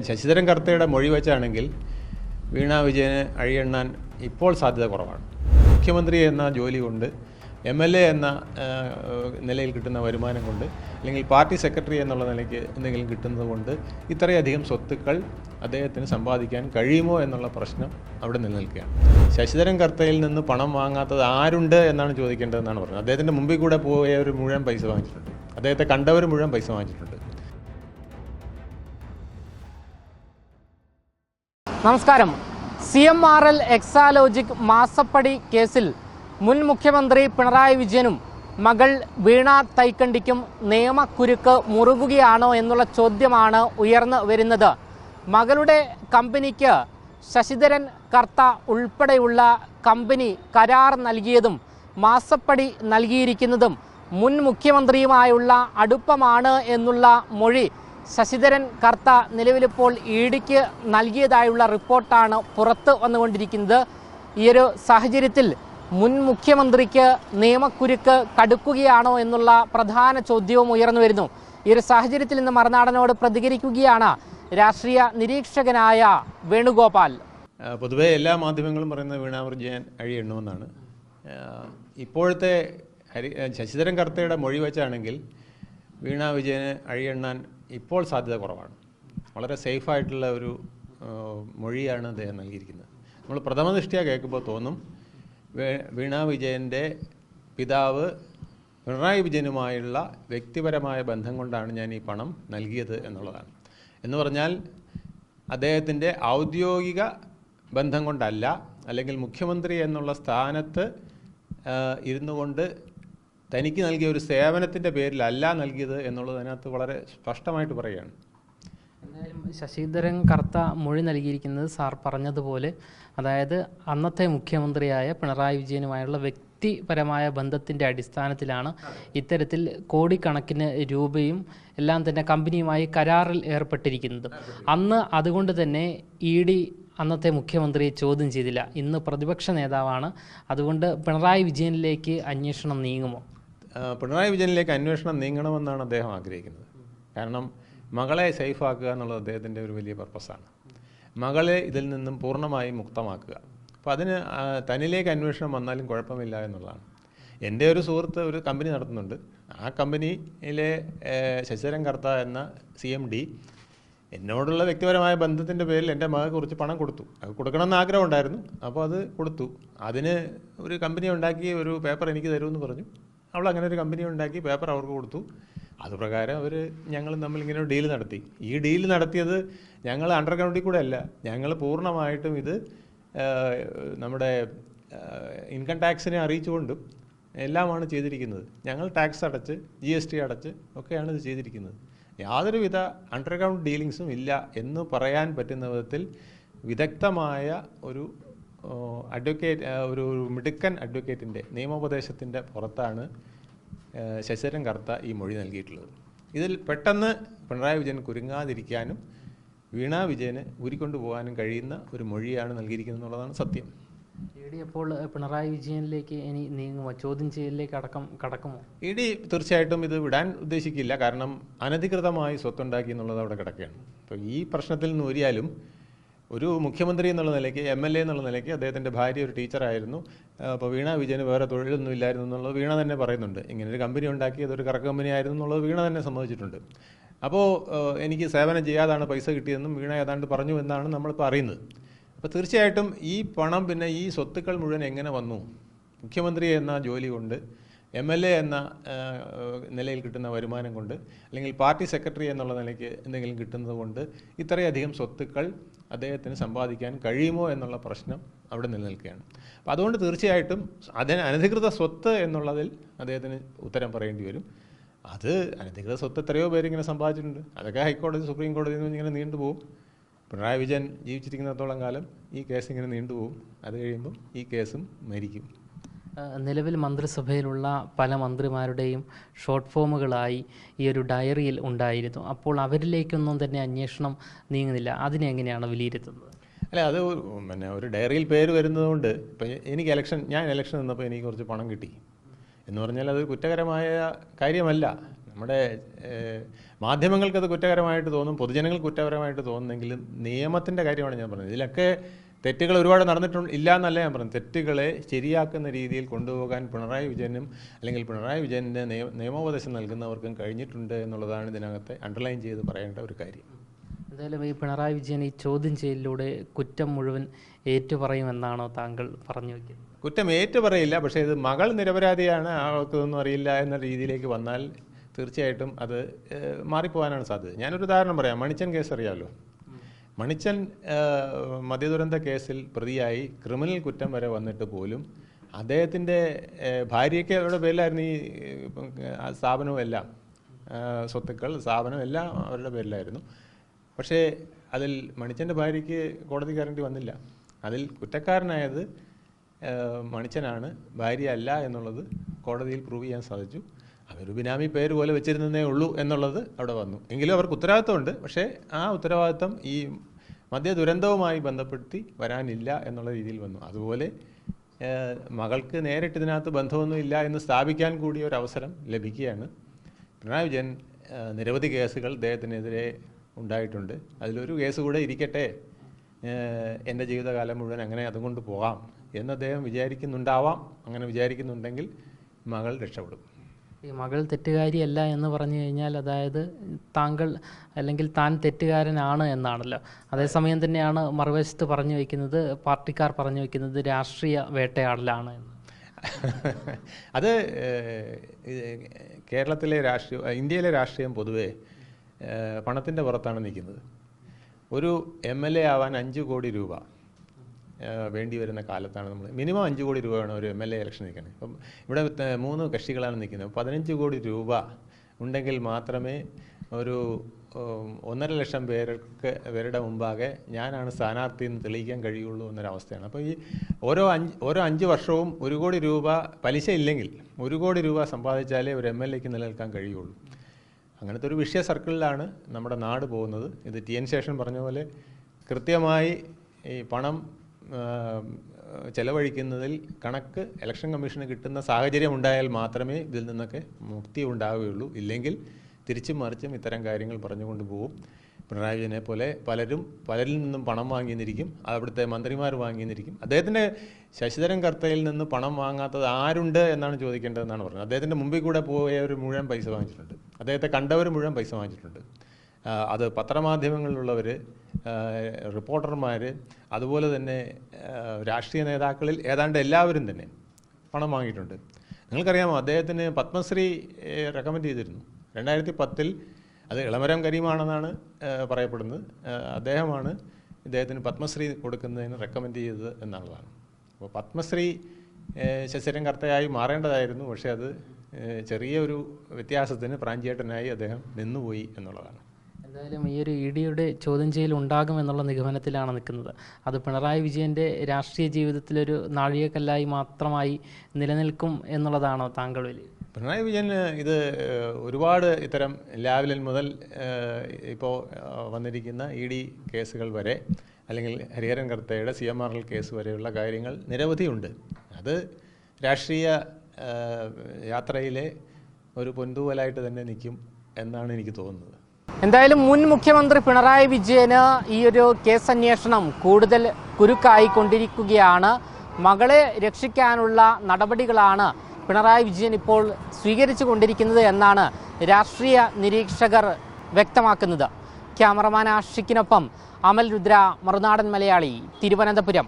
ശശിധരൻ കർത്തയുടെ മൊഴി വെച്ചാണെങ്കിൽ വീണ വിജയന് അഴിയെണ്ണാൻ ഇപ്പോൾ സാധ്യത കുറവാണ്. മുഖ്യമന്ത്രി എന്ന ജോലി കൊണ്ട്, MLA എന്ന നിലയിൽ കിട്ടുന്ന വരുമാനം കൊണ്ട്, അല്ലെങ്കിൽ പാർട്ടി സെക്രട്ടറി എന്നുള്ള നിലയ്ക്ക് എന്തെങ്കിലും കിട്ടുന്നത് കൊണ്ട് ഇത്രയധികം സ്വത്തുക്കൾ അദ്ദേഹത്തിന് സമ്പാദിക്കാൻ കഴിയുമോ എന്നുള്ള പ്രശ്നം അവിടെ നിലനിൽക്കുകയാണ്. ശശിധരൻ കർത്തയിൽ നിന്ന് പണം വാങ്ങാത്തത് ആരുണ്ട് എന്നാണ് ചോദിക്കേണ്ടതെന്നാണ് പറഞ്ഞത്. അദ്ദേഹത്തിൻ്റെ മുമ്പിൽ കൂടെ പോയവർ മുഴുവൻ പൈസ വാങ്ങിച്ചിട്ടുണ്ട്, അദ്ദേഹത്തെ കണ്ടവർ മുഴുവൻ പൈസ വാങ്ങിച്ചിട്ടുണ്ട്. നമസ്കാരം. CMRL എക്സാലോജിക് മാസപ്പടി കേസിൽ മുൻ മുഖ്യമന്ത്രി പിണറായി വിജയനും മകൾ വീണ തൈക്കണ്ടിക്കും നിയമക്കുരുക്ക് മുറുകുകയാണോ എന്നുള്ള ചോദ്യമാണ് ഉയർന്നു വരുന്നത്. മകളുടെ കമ്പനിക്ക് ശശിധരൻ കർത്ത ഉൾപ്പെടെയുള്ള കമ്പനി കരാർ നൽകിയതും മാസപ്പടി നൽകിയിരിക്കുന്നതും മുൻ മുഖ്യമന്ത്രിയുമായുള്ള അടുപ്പമാണ് എന്നുള്ള മൊഴി ശശിധരൻ കർത്ത നിലവിലിപ്പോൾ EDക്ക് നൽകിയതായുള്ള റിപ്പോർട്ടാണ് പുറത്ത് വന്നുകൊണ്ടിരിക്കുന്നത്. ഈയൊരു സാഹചര്യത്തിൽ മുൻ മുഖ്യമന്ത്രിക്ക് നിയമക്കുരുക്ക് കടുക്കുകയാണോ എന്നുള്ള പ്രധാന ചോദ്യവും ഉയർന്നു വരുന്നു. ഈ ഒരു സാഹചര്യത്തിൽ ഇന്ന് മറുനാടനോട് പ്രതികരിക്കുകയാണ് രാഷ്ട്രീയ നിരീക്ഷകനായ വേണുഗോപാൽ. പൊതുവേ എല്ലാ മാധ്യമങ്ങളും പറയുന്നത് വീണ വിജയൻ അഴിയെണ്ണുമെന്നാണ്. ഇപ്പോഴത്തെ ശശിധരൻ കർത്തയുടെ മൊഴി വെച്ചാണെങ്കിൽ വീണ വിജയന് അഴിയെണ്ണാൻ ഇപ്പോൾ സാധ്യത കുറവാണ്. വളരെ സേഫായിട്ടുള്ള ഒരു മൊഴിയാണ് അദ്ദേഹം നൽകിയിരിക്കുന്നത്. നമ്മൾ പ്രഥമ ദൃഷ്ട്യാ കേൾക്കുമ്പോൾ തോന്നും വീണ വിജയൻ്റെ പിതാവ് പിണറായി വിജയനുമായുള്ള വ്യക്തിപരമായ ബന്ധം കൊണ്ടാണ് ഞാൻ ഈ പണം നൽകിയത് എന്നുള്ളതാണ്. എന്ന് പറഞ്ഞാൽ അദ്ദേഹത്തിൻ്റെ ഔദ്യോഗിക ബന്ധം കൊണ്ടല്ല, അല്ലെങ്കിൽ മുഖ്യമന്ത്രി എന്നുള്ള സ്ഥാനത്ത് ഇരുന്നു കൊണ്ട് തനിക്ക് നൽകിയ ഒരു സേവനത്തിൻ്റെ പേരിലല്ല നൽകിയത് എന്നുള്ളത് അതിനകത്ത് വളരെ സ്പഷ്ടമായിട്ട് പറയുകയാണ്. എന്തായാലും ശശിധരൻ കർത്ത മൊഴി നൽകിയിരിക്കുന്നത് സാർ പറഞ്ഞതുപോലെ, അതായത് അന്നത്തെ മുഖ്യമന്ത്രിയായ പിണറായി വിജയനുമായുള്ള വ്യക്തിപരമായ ബന്ധത്തിൻ്റെ അടിസ്ഥാനത്തിലാണ് ഇത്തരത്തിൽ കോടിക്കണക്കിന് രൂപയും എല്ലാം തന്നെ കമ്പനിയുമായി കരാറിൽ ഏർപ്പെട്ടിരിക്കുന്നത്. അന്ന് അതുകൊണ്ട് തന്നെ ED അന്നത്തെ മുഖ്യമന്ത്രിയെ ചോദ്യം ചെയ്തില്ല. ഇന്ന് പ്രതിപക്ഷ നേതാവാണ്. അതുകൊണ്ട് പിണറായി വിജയനിലേക്ക് അന്വേഷണം നീങ്ങുമോ? പിണറായി വിജയനിലേക്ക് അന്വേഷണം നീങ്ങണമെന്നാണ് അദ്ദേഹം ആഗ്രഹിക്കുന്നത്. കാരണം മകളെ സേഫാക്കുക എന്നുള്ളത് അദ്ദേഹത്തിൻ്റെ ഒരു വലിയ പർപ്പസാണ്. മകളെ ഇതിൽ നിന്നും പൂർണ്ണമായും മുക്തമാക്കുക. അപ്പോൾ അതിന് തന്നിലേക്ക് അന്വേഷണം വന്നാലും കുഴപ്പമില്ല എന്നുള്ളതാണ്. എൻ്റെ ഒരു സുഹൃത്ത് ഒരു കമ്പനി നടത്തുന്നുണ്ട്. ആ കമ്പനിയിലെ ശശിധരൻ കർത്ത എന്ന CMD എന്നോടുള്ള വ്യക്തിപരമായ ബന്ധത്തിൻ്റെ പേരിൽ എൻ്റെ മകൾക്ക് കുറച്ച് പണം കൊടുത്തു. അത് കൊടുക്കണമെന്ന് ആഗ്രഹം ഉണ്ടായിരുന്നു. അപ്പോൾ അത് കൊടുത്തു. അതിന് ഒരു കമ്പനി ഉണ്ടാക്കി ഒരു പേപ്പർ എനിക്ക് തരുമെന്ന് പറഞ്ഞു. അവൾ അങ്ങനെ ഒരു കമ്പനി ഉണ്ടാക്കി പേപ്പർ അവർക്ക് കൊടുത്തു. അതുപ്രകാരം ഞങ്ങൾ തമ്മിൽ ഇങ്ങനെ ഒരു ഡീൽ നടത്തി. ഈ ഡീൽ നടത്തിയത് ഞങ്ങൾ അണ്ടർഗ്രൗണ്ടിൽ കൂടെ അല്ല, ഞങ്ങൾ പൂർണ്ണമായിട്ടും ഇത് നമ്മുടെ ഇൻകം ടാക്സിനെ അറിയിച്ചുകൊണ്ടും എല്ലാമാണ് ചെയ്തിരിക്കുന്നത്. ഞങ്ങൾ ടാക്സ് അടച്ച് GST അടച്ച് ഒക്കെയാണ് ഇത് ചെയ്തിരിക്കുന്നത്. യാതൊരുവിധ അണ്ടർഗ്രൗണ്ട് ഡീലിങ്സും ഇല്ല എന്ന് പറയാൻ പറ്റുന്ന വിധത്തിൽ വിദഗ്ധമായ ഒരു ഒരു മിടുക്കൻ അഡ്വക്കേറ്റിൻ്റെ നിയമോപദേശത്തിൻ്റെ പുറത്താണ് ശശിധരൻ കർത്ത ഈ മൊഴി നൽകിയിട്ടുള്ളത്. ഇതിൽ പെട്ടെന്ന് പിണറായി വിജയൻ കുരുങ്ങാതിരിക്കാനും വീണ വിജയന് ഊരിക്കൊണ്ടു പോകാനും കഴിയുന്ന ഒരു മൊഴിയാണ് നൽകിയിരിക്കുന്നത് എന്നുള്ളതാണ് സത്യം. ED അപ്പോൾ പിണറായി വിജയനിലേക്ക് ഇനി നീങ്ങുമോ? ചോദ്യം ചെയ്യലിലേക്ക് കടക്കുമോ? ED തീർച്ചയായിട്ടും ഇത് വിടാൻ ഉദ്ദേശിക്കില്ല. കാരണം അനധികൃതമായി സ്വത്തുണ്ടാക്കി എന്നുള്ളത് അവിടെ കിടക്കുകയാണ്. അപ്പോൾ ഈ പ്രശ്നത്തിൽ നിന്ന് ഊരിയാലും ഒരു മുഖ്യമന്ത്രി എന്നുള്ള നിലയ്ക്ക്, MLA എന്നുള്ള നിലയ്ക്ക് അദ്ദേഹത്തിൻ്റെ ഭാര്യ ഒരു ടീച്ചറായിരുന്നു. അപ്പോൾ വീണ വിജയന് വേറെ തൊഴിലൊന്നും ഇല്ലായിരുന്നു എന്നുള്ളത് വീണ തന്നെ പറയുന്നുണ്ട്. ഇങ്ങനൊരു കമ്പനി ഉണ്ടാക്കി അതൊരു കറ കമ്പനി ആയിരുന്നു എന്നുള്ളത് വീണ തന്നെ സമ്മതിച്ചിട്ടുണ്ട്. അപ്പോൾ എനിക്ക് സേവനം ചെയ്യാതാണ് പൈസ കിട്ടിയതെന്നും വീണ ഏതാണ്ട് പറഞ്ഞു എന്നാണ് നമ്മളിപ്പോൾ അറിയുന്നത്. അപ്പോൾ തീർച്ചയായിട്ടും ഈ പണം, പിന്നെ ഈ സ്വത്തുക്കൾ മുഴുവൻ എങ്ങനെ വന്നു? മുഖ്യമന്ത്രി എന്ന ജോലി കൊണ്ട്, MLA എന്ന നിലയിൽ കിട്ടുന്ന വരുമാനം കൊണ്ട്, അല്ലെങ്കിൽ പാർട്ടി സെക്രട്ടറി എന്നുള്ള നിലയ്ക്ക് എന്തെങ്കിലും കിട്ടുന്നത് കൊണ്ട് ഇത്രയധികം സ്വത്തുക്കൾ അദ്ദേഹത്തിന് സമ്പാദിക്കാൻ കഴിയുമോ എന്നുള്ള പ്രശ്നം അവിടെ നിലനിൽക്കുകയാണ്. അപ്പോൾ അതുകൊണ്ട് തീർച്ചയായിട്ടും അനധികൃത സ്വത്ത് എന്നുള്ളതിൽ അദ്ദേഹത്തിന് ഉത്തരം പറയേണ്ടി വരും. അത് അനധികൃത സ്വത്ത് എത്രയോ പേരിങ്ങനെ സമ്പാദിച്ചിട്ടുണ്ട്. അതൊക്കെ ഹൈക്കോടതി, സുപ്രീം കോടതിയിൽ നിന്ന് ഇങ്ങനെ നീണ്ടുപോകും. പിണറായി വിജയൻ ജീവിച്ചിരിക്കുന്നിടത്തോളം കാലം ഈ കേസ് ഇങ്ങനെ നീണ്ടുപോകും. അത് കഴിയുമ്പം ഈ കേസും മരിക്കും. നിലവിൽ മന്ത്രിസഭയിലുള്ള പല മന്ത്രിമാരുടെയും ഷോർട്ട് ഫോമുകളായി ഈ ഒരു ഡയറിയിൽ ഉണ്ടായിരുന്നു. അപ്പോൾ അവരിലേക്കൊന്നും തന്നെ അന്വേഷണം നീങ്ങുന്നില്ല. അതിനെ എങ്ങനെയാണ് വിലയിരുത്തുന്നത്? അല്ല, അത് ഒരു ഡയറിയിൽ പേര് വരുന്നതുകൊണ്ട് ഇപ്പം ഞാൻ ഇലക്ഷൻ നിന്നപ്പോൾ എനിക്ക് കുറച്ച് പണം കിട്ടി എന്ന് പറഞ്ഞാൽ അത് കുറ്റകരമായ കാര്യമല്ല. നമ്മുടെ മാധ്യമങ്ങൾക്കത് കുറ്റകരമായിട്ട് തോന്നും, പൊതുജനങ്ങൾക്ക് കുറ്റകരമായിട്ട് തോന്നുന്നെങ്കിലും നിയമത്തിൻ്റെ കാര്യമാണ് ഞാൻ പറഞ്ഞത്. ഇതിലൊക്കെ തെറ്റുകൾ ഒരുപാട് നടന്നിട്ടുണ്ട്, ഇല്ല എന്നല്ല ഞാൻ പറഞ്ഞത്. തെറ്റുകളെ ശരിയാക്കുന്ന രീതിയിൽ കൊണ്ടുപോകാൻ പിണറായി വിജയനും അല്ലെങ്കിൽ പിണറായി വിജയൻ്റെ നിയമോപദേശം നൽകുന്നവർക്കും കഴിഞ്ഞിട്ടുണ്ട് എന്നുള്ളതാണ് ഇതിനകത്തെ അണ്ടർലൈൻ ചെയ്ത് പറയേണ്ട ഒരു കാര്യം. എന്തായാലും ഈ പിണറായി വിജയൻ ഈ ചോദ്യം ചെയ്യലിലൂടെ കുറ്റം മുഴുവൻ ഏറ്റുപറയുമെന്നാണോ താങ്കൾ പറഞ്ഞു വയ്ക്കുന്നത്? കുറ്റം ഏറ്റുപറയില്ല, പക്ഷേ ഇത് മകൾ നിരപരാധിയാണ്, ആൾക്കൊന്നും അറിയില്ല എന്ന രീതിയിലേക്ക് വന്നാൽ തീർച്ചയായിട്ടും അത് മാറിപ്പോകാനാണ് സാധ്യത. ഞാനൊരു ഉദാഹരണം പറയാം. മണിച്ചൻ കേസ് അറിയാമല്ലോ. മണിച്ചൻ മദ്യദുരന്ത കേസിൽ പ്രതിയായി ക്രിമിനൽ കുറ്റം വരെ വന്നിട്ട് പോലും അദ്ദേഹത്തിൻ്റെ ഭാര്യയ്ക്ക് അവരുടെ പേരിലായിരുന്നു ഈ സ്ഥാപനവും എല്ലാം, സ്വത്തുക്കൾ സ്ഥാപനം എല്ലാം അവരുടെ പേരിലായിരുന്നു. പക്ഷേ അതിൽ മണിച്ചൻ്റെ ഭാര്യയ്ക്ക് കോടതി കയറേണ്ടി വന്നില്ല. അതിൽ കുറ്റക്കാരനായത് മണിച്ചനാണ്, ഭാര്യ അല്ല എന്നുള്ളത് കോടതിയിൽ പ്രൂവ് ചെയ്യാൻ സാധിച്ചു. അതൊരു ബിനാമി പേര് പോലെ വെച്ചിരുന്നതേ ഉള്ളൂ എന്നുള്ളത് അവിടെ വന്നു. എങ്കിലും അവർക്ക് ഉത്തരവാദിത്വമുണ്ട്, പക്ഷേ ആ ഉത്തരവാദിത്വം ഈ മദ്യ ദുരന്തവുമായി ബന്ധപ്പെടുത്തി വരാനില്ല എന്നുള്ള രീതിയിൽ വന്നു. അതുപോലെ മകൾക്ക് നേരിട്ട് ഇതിനകത്ത് ബന്ധമൊന്നും ഇല്ല എന്ന് സ്ഥാപിക്കാൻ കൂടി ഒരു അവസരം ലഭിക്കുകയാണ്. പിണറായി വിജയൻ നിരവധി കേസുകൾ അദ്ദേഹത്തിനെതിരെ ഉണ്ടായിട്ടുണ്ട്. അതിലൊരു കേസ് കൂടെ ഇരിക്കട്ടെ, എൻ്റെ ജീവിതകാലം മുഴുവൻ അങ്ങനെ അതുകൊണ്ട് പോകാം എന്ന് അദ്ദേഹം വിചാരിക്കുന്നുണ്ടാവാം. അങ്ങനെ വിചാരിക്കുന്നുണ്ടെങ്കിൽ മകൾ രക്ഷപ്പെടും. ഈ മകൾ തെറ്റുകാരിയല്ല എന്ന് പറഞ്ഞു കഴിഞ്ഞാൽ അതായത് താങ്കൾ അല്ലെങ്കിൽ താൻ തെറ്റുകാരനാണ് എന്നാണല്ലോ. അതേസമയം തന്നെയാണ് മറുവശത്ത് പറഞ്ഞു വയ്ക്കുന്നത്, പാർട്ടിക്കാർ പറഞ്ഞു വയ്ക്കുന്നത് രാഷ്ട്രീയ വേട്ടയാടലാണ് എന്ന്. അത് കേരളത്തിലെ ഇന്ത്യയിലെ രാഷ്ട്രീയം പൊതുവേ പണത്തിൻ്റെ പുറത്താണ് നിൽക്കുന്നത്. ഒരു MLA ആവാൻ 5 കോടി രൂപ വേണ്ടി വരുന്ന കാലത്താണ് നമ്മൾ മിനിമം 5 കോടി രൂപ വേണം ഒരു MLA ഇലക്ഷൻ നിൽക്കുന്നത്. ഇപ്പം ഇവിടെ 3 കക്ഷികളാണ് നിൽക്കുന്നത്. 15 കോടി രൂപ ഉണ്ടെങ്കിൽ മാത്രമേ ഒരു 1.5 ലക്ഷം പേരുടെ മുമ്പാകെ ഞാനാണ് സ്ഥാനാർത്ഥി എന്ന് തെളിയിക്കാൻ കഴിയുള്ളൂ എന്നൊരവസ്ഥയാണ്. അപ്പോൾ ഈ ഓരോ 5 വർഷവും 1 കോടി രൂപ പലിശ ഇല്ലെങ്കിൽ 1 കോടി രൂപ സമ്പാദിച്ചാലേ ഒരു MLAക്ക് നിലനിൽക്കാൻ കഴിയുള്ളൂ. അങ്ങനത്തെ ഒരു വിഷയ സർക്കിളിലാണ് നമ്മുടെ നാട് പോകുന്നത്. ഇത് TN ശേഷൻ പറഞ്ഞ പോലെ കൃത്യമായി ഈ പണം ചെലവഴിക്കുന്നതിൽ കണക്ക് ഇലക്ഷൻ കമ്മീഷന് കിട്ടുന്ന സാഹചര്യം ഉണ്ടായാൽ മാത്രമേ ഇതിൽ നിന്നൊക്കെ മുക്തി ഉണ്ടാവുകയുള്ളൂ. ഇല്ലെങ്കിൽ തിരിച്ചും മറിച്ചും ഇത്തരം കാര്യങ്ങൾ പറഞ്ഞുകൊണ്ട് പോകും. പിണറായി വിജയനെ പോലെ പലരിൽ നിന്നും പണം വാങ്ങിയെന്നിരിക്കും, അവിടുത്തെ മന്ത്രിമാർ വാങ്ങിയെന്നിരിക്കും. അദ്ദേഹത്തിൻ്റെ ശശിധരൻ കർത്തയിൽ നിന്ന് പണം വാങ്ങാത്തത് ആരുണ്ട് എന്നാണ് ചോദിക്കേണ്ടതെന്നാണ് പറഞ്ഞത്. അദ്ദേഹത്തിൻ്റെ മുമ്പിൽ കൂടെ പോയവർ മുഴുവൻ പൈസ വാങ്ങിച്ചിട്ടുണ്ട്, അദ്ദേഹത്തെ കണ്ടവർ മുഴുവൻ പൈസ വാങ്ങിച്ചിട്ടുണ്ട്. അത് പത്രമാധ്യമങ്ങളിലുള്ളവർ, റിപ്പോർട്ടർമാർ, അതുപോലെ തന്നെ രാഷ്ട്രീയ നേതാക്കളിൽ ഏതാണ്ട് എല്ലാവരും തന്നെ പണം വാങ്ങിയിട്ടുണ്ട്. നിങ്ങൾക്കറിയാമോ, അദ്ദേഹത്തിന് പത്മശ്രീ റെക്കമെൻഡ് ചെയ്തിരുന്നു 2010-ൽ. അത് ഇളമരം കരീമാണെന്നാണ് പറയപ്പെടുന്നത്. അദ്ദേഹമാണ് ഇദ്ദേഹത്തിന് പത്മശ്രീ കൊടുക്കുന്നതിന് റെക്കമെൻഡ് ചെയ്തത് എന്നുള്ളതാണ്. അപ്പോൾ പത്മശ്രീ ശശിധരൻ കർത്തയായി മാറേണ്ടതായിരുന്നു, പക്ഷേ അത് ചെറിയൊരു വ്യത്യാസത്തിന് പ്രാഞ്ചിയേട്ടനായി അദ്ദേഹം നിന്നുപോയി എന്നുള്ളതാണ്. എന്തായാലും ഈ ഒരു EDയുടെ ചോദ്യം ചെയ്യൽ ഉണ്ടാകുമെന്നുള്ള നിഗമനത്തിലാണ് നിൽക്കുന്നത്. അത് പിണറായി വിജയൻ്റെ രാഷ്ട്രീയ ജീവിതത്തിലൊരു നാഴികക്കല്ലായി മാത്രമായി നിലനിൽക്കും എന്നുള്ളതാണോ താങ്കൾ വലിയ? പിണറായി വിജയൻ ഇത് ഒരുപാട് ഇത്തരം ലാവ്ലിൻ മുതൽ ഇപ്പോൾ വന്നിരിക്കുന്ന ED കേസുകൾ വരെ, അല്ലെങ്കിൽ ഹരിഹരൻ കർത്തയുടെ CMRL കേസ് വരെയുള്ള കാര്യങ്ങൾ നിരവധിയുണ്ട്. അത് രാഷ്ട്രീയ യാത്രയിലെ ഒരു പൊൻതൂവലായിട്ട് തന്നെ നിൽക്കും എന്നാണ് എനിക്ക് തോന്നുന്നത്. എന്തായാലും മുൻ മുഖ്യമന്ത്രി പിണറായി വിജയന് ഈ ഒരു കേസ് അന്വേഷണം കൂടുതൽ കുരുക്കായിക്കൊണ്ടിരിക്കുകയാണ്. മകളെ രക്ഷിക്കാനുള്ള നടപടികളാണ് പിണറായി വിജയൻ ഇപ്പോൾ സ്വീകരിച്ചു കൊണ്ടിരിക്കുന്നത് എന്നാണ് രാഷ്ട്രീയ നിരീക്ഷകർ വ്യക്തമാക്കുന്നത്. ക്യാമറമാൻ ആഷിക്കിനൊപ്പം അമൽ രുദ്ര, മറുനാടൻ മലയാളി, തിരുവനന്തപുരം.